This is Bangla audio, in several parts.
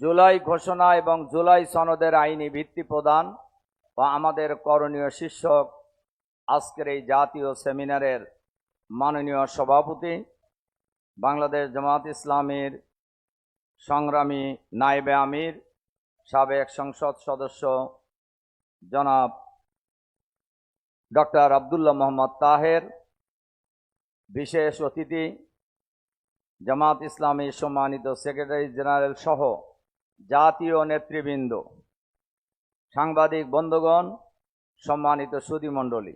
জুলাই ঘোষণা এবং জুলাই সনদের আইনি ভিত্তি প্রদান বা আমাদের করণীয় শীর্ষক আজকের এই জাতীয় সেমিনারের মাননীয় সভাপতি, বাংলাদেশ জামাত ইসলামীর সংগ্রামী নায়েবে আমির, সাবেক সংসদ সদস্য জনাব ডক্টর আব্দুল্লাহ মোহাম্মদ তাহের, বিশেষ অতিথি জামাত ইসলামী সম্মানিত সেক্রেটারি জেনারেল সহ জাতীয় নেতৃবৃন্দ, সাংবাদিক বন্ধুগণ, সম্মানিত সুধীমণ্ডলী,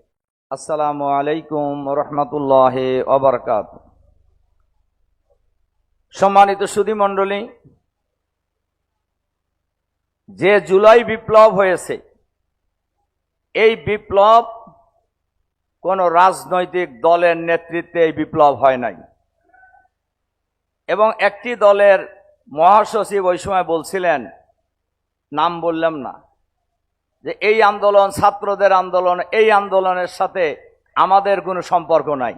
আসসালামু আলাইকুম রহমতুল্লাহি ওয়া বারাকাতুহু। সম্মানিত সুধীমণ্ডলী, যে জুলাই বিপ্লব হয়েছে, এই বিপ্লব কোন রাজনৈতিক দলের নেতৃত্বে এই বিপ্লব হয় নাই। এবং একটি দলের মহাসচিব ওই সময় বলছিলেন, নাম বললাম না, যে এই আন্দোলন ছাত্রদের আন্দোলন, এই আন্দোলনের সাথে আমাদের কোনো সম্পর্ক নাই।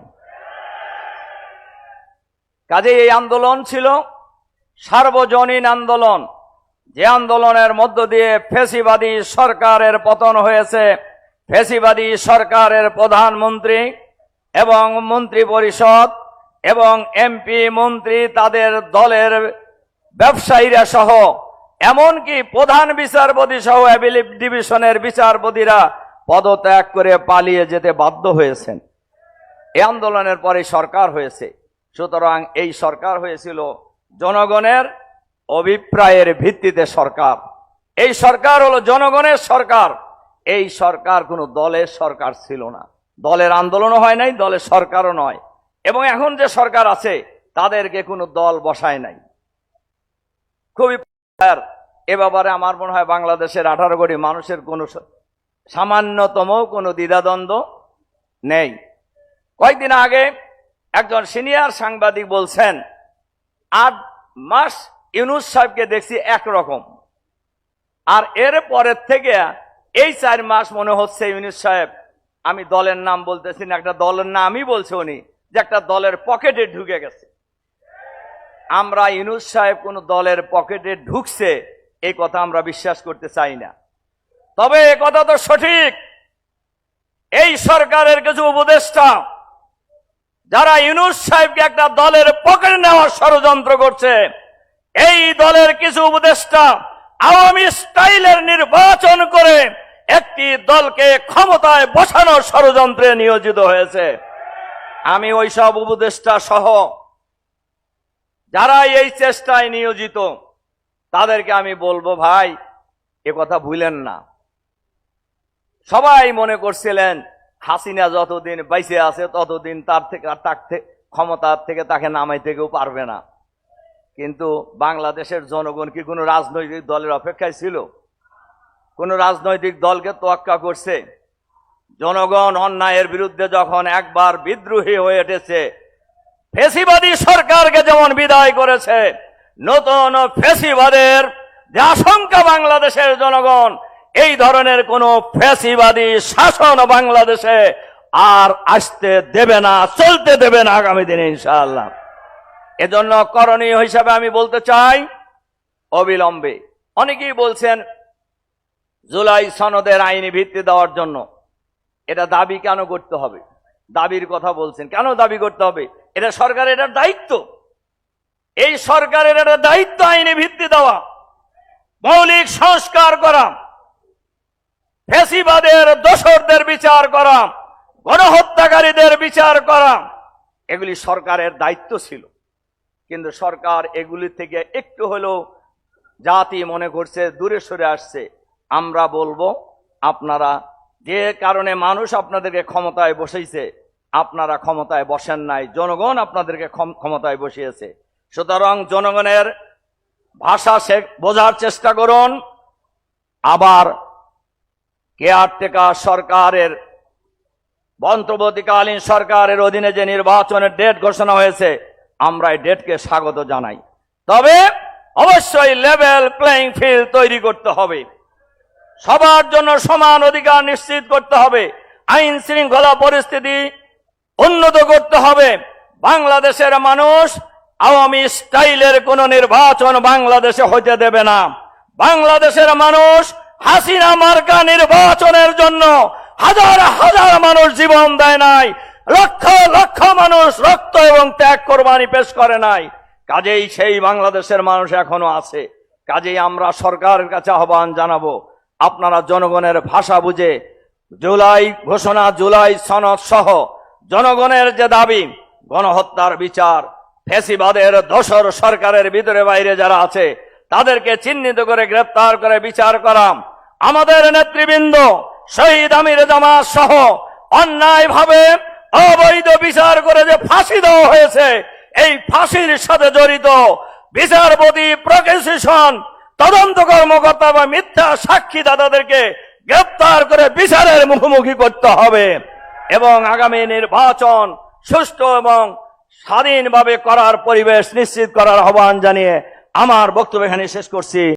কাজেই এই আন্দোলন ছিল সার্বজনীন আন্দোলন, যে আন্দোলনের মধ্য দিয়ে ফ্যাসিবাদী সরকারের পতন হয়েছে। ফ্যাসিবাদী সরকারের প্রধানমন্ত্রী এবং মন্ত্রী পরিষদ এবং এমপি মন্ত্রী, তাদের দলের ব্যবসায়ীরা সহ এমনকি প্রধান বিচারপতি সহ অ্যাপিলেট ডিভিশনের বিচারপতিরা পদত্যাগ করে পালিয়ে যেতে বাধ্য হয়েছেন। এই আন্দোলনের পরে সরকার হয়েছে। সুতরাং এই সরকার হয়েছিল জনগণের অভিপ্রায়ের ভিত্তিতে সরকার। এই সরকার হলো জনগণের সরকার। এই সরকার কোনো দলের সরকার ছিল না, দলের আন্দোলনও হয় নাই, দলের সরকারও নয়। এবং এখন যে সরকার আছে তাদেরকে কোনো দল বসায় নাই। খুবই এ ব্যাপারে আমার মনে হয় বাংলাদেশের 18 কোটি মানুষের কোনো সামান্যতম কোনো দ্বিধাদ্বন্দ্ব নেই। কয়েকদিন আগে একজন সিনিয়র সাংবাদিক বলছেন, 8 মাস ইউনূস সাহেবকে দেখছি একরকম, আর এর পরের থেকে এই 4 মাস মনে হচ্ছে ইউনূস সাহেব, আমি দলের নাম বলতেছি না, একটা দলের নামই বলছে উনি, যে একটা দলের পকেটে ঢুকে গেছে। আমরা ইউনূস সাহেব কোন দলের পকেটে ঢুকছে এই কথা আমরা বিশ্বাস করতে চাই না। তবে এ কথা তো সঠিক, এই সরকারের কিছু উপদেষ্টা যারা ইউনূস সাহেবকে একটা দলের পকেটে নেওয়ার ষড়যন্ত্র করছে, এই দলের কিছু উপদেষ্টা আওয়ামী স্টাইলের নির্বাচন করে একটি দলকে ক্ষমতায় বসানোর ষড়যন্ত্রে নিয়োজিত হয়েছে। আমি ওইসব উপদেষ্টা সহ যারা এই চেষ্টায় নিয়োজিত তাদেরকে আমি বলবো, ভাই এ কথা ভুলেন না। সবাই মনে করছিলেন হাসিনা যতদিন বাইসে আছে ততদিন তার ক্ষমতার থেকে তাকে নামাইতে কেউ পারবে না। কিন্তু বাংলাদেশের জনগণ কি কোনো রাজনৈতিক দলের অপেক্ষায় ছিল? কোন রাজনৈতিক দলকে তোয়াক্কা করছে? জনগণ অন্যায়ের বিরুদ্ধে যখন একবার বিদ্রোহী হয়ে উঠেছে, ফ্যাসিবাদী সরকারকে যেমন বিদায় করেছে, নতুন ফ্যাসিবাদের যে আশঙ্কা বাংলাদেশের জনগণ, এই ধরনের কোন ফ্যাসিবাদী শাসন বাংলাদেশে আর আসতে দেবে না, চলতে দেবে না আগামী দিনে ইনশাআল্লাহ। এজন্য করণীয় হিসাবে আমি বলতে চাই, অবিলম্বে, অনেকেই বলছেন জুলাই সনদের আইনি ভিত্তি দেওয়ার জন্য। এটা দাবি কেন করতে হবে? দাবির কথা বলছেন, কেন দাবি করতে হবে? এটা সরকারের, এটা দায়িত্ব। এই সরকারের একটা দায়িত্ব আইনি ভিত্তি দেওয়া, মৌলিক সংস্কার করা, ফ্যাসিবাদের দোসরদের বিচার করা, গণহত্যাকারীদের বিচার করা, এগুলি সরকারের দায়িত্ব ছিল। কিন্তু সরকার এগুলি থেকে একটু হলেও জাতি মনে করছে দূরে সরে আসছে। আমরা বলবো, আপনারা যে কারণে মানুষ আপনাদেরকে ক্ষমতায় বসাইছে, আপনারা ক্ষমতায় বসেন নাই, জনগণ আপনাদেরকে ক্ষমতায় বসিয়েছে। সুতরাং জনগণের ভাষা বোঝার চেষ্টা করুন। আবার কেয়ারটেকার সরকারের, অন্তর্বর্তীকালীন সরকারের অধীনে যে নির্বাচনের ডেট ঘোষণা হয়েছে, আমরা এই ডেটকে স্বাগত জানাই। তবে অবশ্যই লেভেল প্লেইং ফিল্ড তৈরি করতে হবে, সবার জন্য সমান অধিকার নিশ্চিত করতে হবে, আইন শৃঙ্খলা পরিস্থিতি উন্নত করতে হবে। বাংলাদেশের মানুষ আওয়ামী স্টাইলের কোন নির্বাচন বাংলাদেশে হতে দেবে না। বাংলাদেশের মানুষ হাসিনা মার্কা নির্বাচনের জন্য হাজার হাজার মানুষ জীবন দেয় নাই, লক্ষ লক্ষ মানুষ রক্ত এবং ত্যাগ কোরবানি পেশ করে নাই। কাজেই সেই বাংলাদেশের মানুষ এখনো আছে। কাজেই আমরা সরকারের কাছে আহ্বান জানাবো, আপনারা জনগণের ভাষা বুঝে জুলাই ঘোষণা, জুলাই সনদ সহ জনগণের যে দাবি, গণহত্যার বিচার, ফ্যাসিবাদের দোসর সরকারের ভিতরে বাইরে যারা আছে তাদেরকে চিহ্নিত করে গ্রেপ্তার করে বিচার করা, আমাদের নেতৃবৃন্দ শহীদ আমির জামাত সহ অন্যায়ভাবে অবৈধ বিচার করে যে ফাঁসি দেওয়া হয়েছে, এই ফাঁসির সাথে জড়িত বিচারপতি, প্রসিকিউশন, তদন্ত কর্মকর্তা বা মিথ্যা সাক্ষী দাতাদেরকে গ্রেপ্তার করে বিচারের মুখোমুখি করতে হবে এবং আগামী নির্বাচন সুষ্ঠু এবং স্বাধীনভাবে করার পরিবেশ নিশ্চিত করার আহ্বান জানিয়ে আমার বক্তব্য এখানে শেষ করছি।